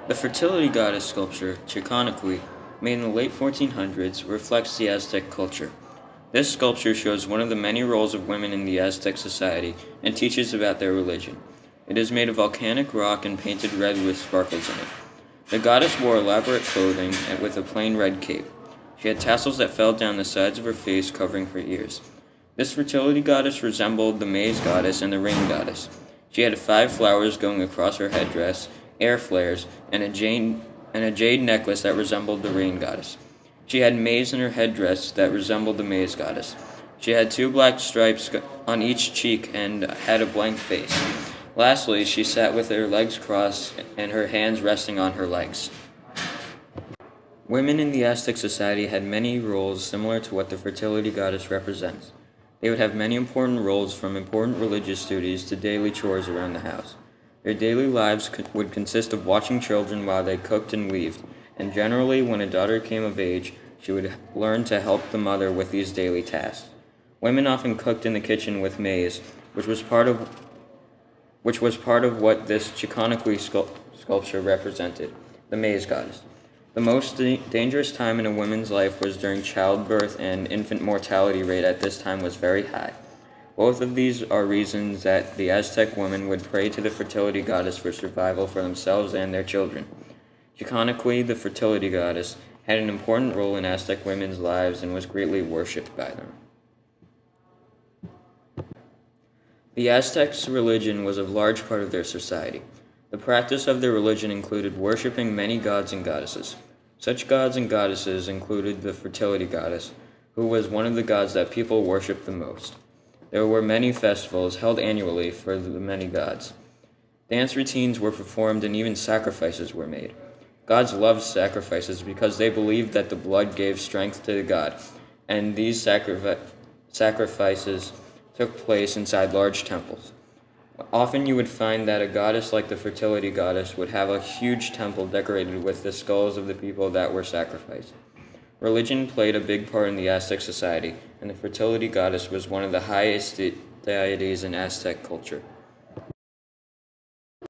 The fertility goddess sculpture, Chiconaquil, made in the late 1400s, reflects the Aztec culture. This sculpture shows one of the many roles of women in the Aztec society and teaches about their religion. It is made of volcanic rock and painted red with sparkles in it. The goddess wore elaborate clothing and with a plain red cape. She had tassels that fell down the sides of her face, covering her ears. This fertility goddess resembled the maize goddess and the rain goddess. She had 5 flowers going across her headdress, air flares, and a jade necklace that resembled the rain goddess. She had maize in her headdress that resembled the maize goddess. She had 2 black stripes on each cheek and had a blank face. Lastly, she sat with her legs crossed and her hands resting on her legs. Women in the Aztec society had many roles similar to what the fertility goddess represents. They would have many important roles, from important religious duties to daily chores around the house. Their daily lives would consist of watching children while they cooked and weaved, and generally when a daughter came of age, she would learn to help the mother with these daily tasks. Women often cooked in the kitchen with maize, which was part of what this Chiconaquil sculpture represented, the maize goddess. The most dangerous time in a woman's life was during childbirth, and infant mortality rate at this time was very high. Both of these are reasons that the Aztec women would pray to the fertility goddess for survival for themselves and their children. Chiconaquil, the fertility goddess, had an important role in Aztec women's lives and was greatly worshipped by them. The Aztecs' religion was a large part of their society. The practice of their religion included worshipping many gods and goddesses. Such gods and goddesses included the fertility goddess, who was one of the gods that people worshipped the most. There were many festivals held annually for the many gods. Dance routines were performed and even sacrifices were made. Gods loved sacrifices because they believed that the blood gave strength to the god, and these sacrifices took place inside large temples. Often you would find that a goddess like the fertility goddess would have a huge temple decorated with the skulls of the people that were sacrificed. Religion played a big part in the Aztec society, and the fertility goddess was one of the highest deities in Aztec culture.